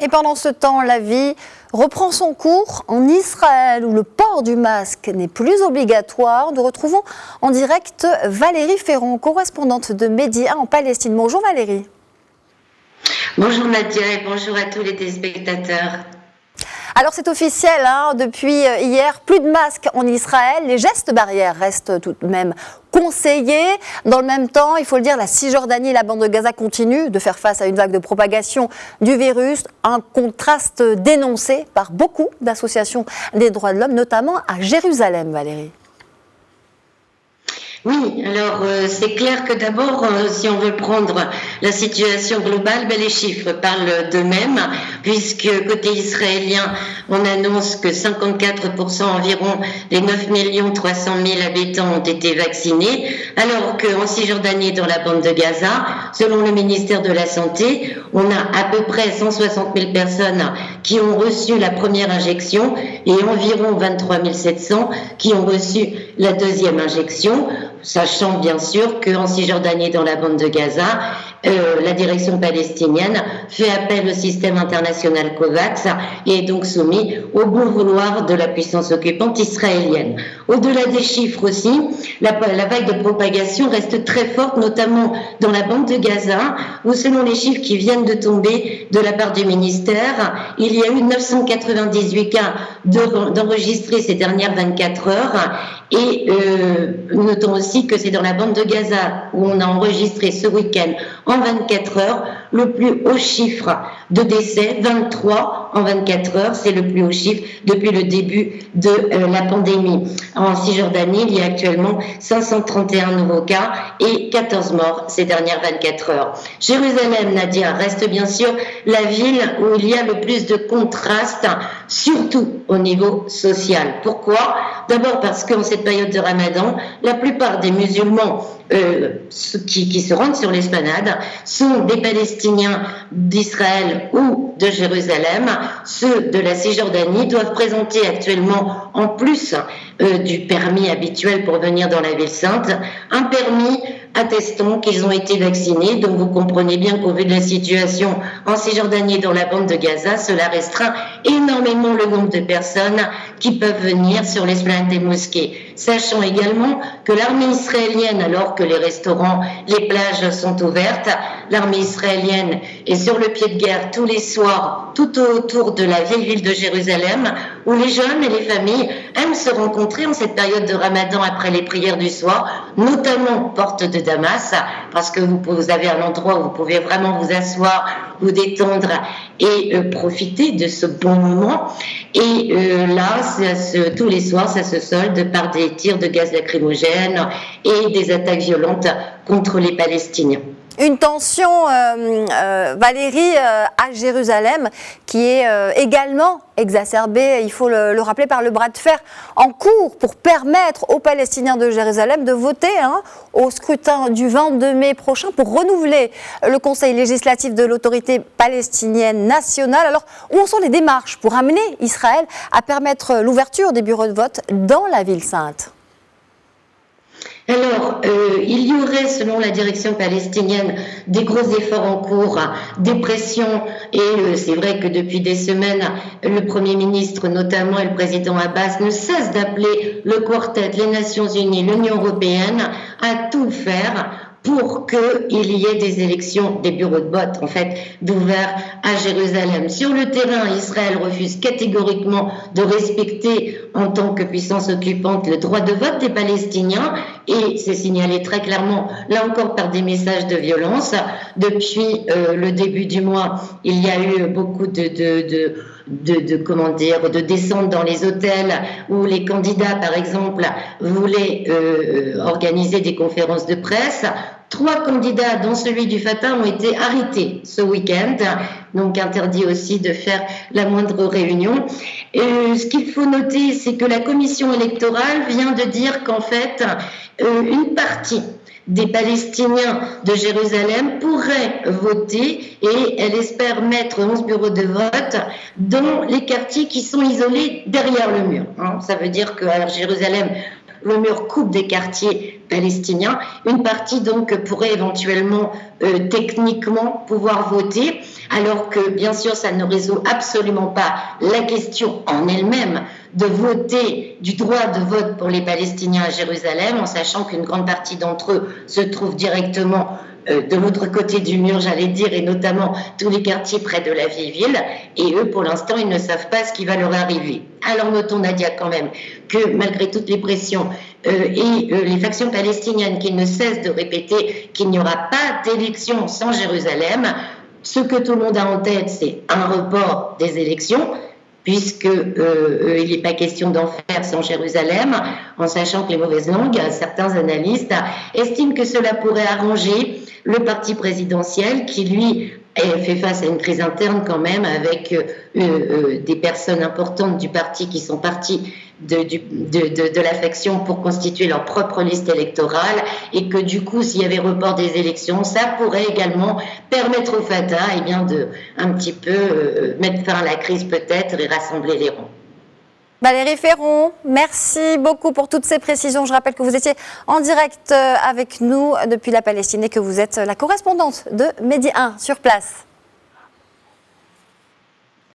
Et pendant ce temps, la vie reprend son cours en Israël, où le port du masque n'est plus obligatoire. Nous retrouvons en direct Valérie Ferron, correspondante de Média en Palestine. Bonjour Valérie. Bonjour Nadia et bonjour à tous les téléspectateurs. Alors c'est officiel, depuis hier, plus de masques en Israël. Les gestes barrières restent tout de même conseillés. Dans le même temps, il faut le dire, la Cisjordanie et la bande de Gaza continuent de faire face à une vague de propagation du virus. Un contraste dénoncé par beaucoup d'associations des droits de l'homme, notamment à Jérusalem, Valérie. Oui, alors c'est clair que d'abord, si on veut prendre la situation globale, les chiffres parlent d'eux-mêmes, puisque côté israélien, on annonce que 54% environ des 9 300 000 habitants ont été vaccinés, alors qu'en Cisjordanie, dans la bande de Gaza, selon le ministère de la Santé, on a à peu près 160 000 personnes qui ont reçu la première injection et environ 23 700 qui ont reçu la deuxième injection, sachant bien sûr qu'en Cisjordanie, dans la bande de Gaza, la direction palestinienne fait appel au système international COVAX et est donc soumis au bon vouloir de la puissance occupante israélienne. Au-delà des chiffres aussi, la vague de propagation reste très forte, notamment dans la bande de Gaza, où selon les chiffres qui viennent de tomber de la part du ministère, il y a eu 998 cas d'enregistrés ces dernières 24 heures. Et notons aussi que c'est dans la bande de Gaza où on a enregistré ce week-end en 24 heures le plus haut chiffre de décès, 23 en 24 heures, c'est le plus haut chiffre depuis le début de la pandémie. En Cisjordanie, il y a actuellement 531 nouveaux cas et 14 morts ces dernières 24 heures. Jérusalem, Nadia, reste bien sûr la ville où il y a le plus de contrastes, surtout au niveau social. Pourquoi ? D'abord parce qu'en cette période de Ramadan, la plupart des musulmans qui se rendent sur l'esplanade sont des Palestiniens d'Israël ou de Jérusalem. Ceux de la Cisjordanie doivent présenter actuellement, en plus du permis habituel pour venir dans la ville sainte, un permis attestant qu'ils ont été vaccinés. Donc vous comprenez bien qu'au vu de la situation en Cisjordanie et dans la bande de Gaza, cela restreint énormément le nombre de personnes qui peuvent venir sur l'esplanade des mosquées. Sachant également que l'armée israélienne, alors que les restaurants, les plages sont ouvertes, l'armée israélienne est sur le pied de guerre tous les soirs, tout autour de la vieille ville de Jérusalem, où les jeunes et les familles aiment se rencontrer en cette période de Ramadan après les prières du soir, notamment porte de Damas, parce que vous avez un endroit où vous pouvez vraiment vous asseoir, vous détendre et profiter de ce bon moment. Et là, tous les soirs, ça se solde par des tirs de gaz lacrymogène et des attaques violentes contre les Palestiniens. Une tension, Valérie, à Jérusalem, qui est également exacerbée, il faut le rappeler, par le bras de fer en cours pour permettre aux Palestiniens de Jérusalem de voter au scrutin du 22 mai prochain pour renouveler le conseil législatif de l'autorité palestinienne nationale. Alors, où en sont les démarches pour amener Israël à permettre l'ouverture des bureaux de vote dans la ville sainte ? Alors, il y aurait, selon la direction palestinienne, des gros efforts en cours, des pressions, et c'est vrai que depuis des semaines, le Premier ministre notamment et le président Abbas ne cessent d'appeler le Quartet, les Nations Unies, l'Union européenne à tout faire pour qu'il y ait des élections, des bureaux de vote, en fait, d'ouverts à Jérusalem. Sur le terrain, Israël refuse catégoriquement de respecter, en tant que puissance occupante, le droit de vote des Palestiniens, et c'est signalé très clairement, là encore, par des messages de violence. Depuis le début du mois, il y a eu beaucoup de descente dans les hôtels où les candidats, par exemple, voulaient organiser des conférences de presse. 3 candidats, dont celui du Fatah, ont été arrêtés ce week-end, donc interdit aussi de faire la moindre réunion. Ce qu'il faut noter, c'est que la commission électorale vient de dire qu'en fait, une partie des Palestiniens de Jérusalem pourraient voter et elle espère mettre 11 bureaux de vote dans les quartiers qui sont isolés derrière le mur. Ça veut dire qu'à Jérusalem, le mur coupe des quartiers palestiniens. Une partie donc pourrait éventuellement techniquement pouvoir voter, alors que bien sûr ça ne résout absolument pas la question en elle-même de voter, du droit de vote pour les Palestiniens à Jérusalem, en sachant qu'une grande partie d'entre eux se trouve directement de l'autre côté du mur, j'allais dire, et notamment tous les quartiers près de la vieille ville, et eux, pour l'instant, ils ne savent pas ce qui va leur arriver. Alors notons, Nadia, quand même, que malgré toutes les pressions et les factions palestiniennes qui ne cessent de répéter qu'il n'y aura pas d'élection sans Jérusalem, ce que tout le monde a en tête, c'est un report des élections, puisqu'il n'est pas question d'en faire sans Jérusalem, en sachant que les mauvaises langues, certains analystes estiment que cela pourrait arranger le parti présidentiel qui, lui, fait face à une crise interne quand même, avec des personnes importantes du parti qui sont parties de la faction pour constituer leur propre liste électorale, et que du coup, s'il y avait report des élections, ça pourrait également permettre au Fatah de un petit peu mettre fin à la crise peut-être et rassembler les rangs. Valérie Ferron, merci beaucoup pour toutes ces précisions. Je rappelle que vous étiez en direct avec nous depuis la Palestine et que vous êtes la correspondante de Medi 1 sur place.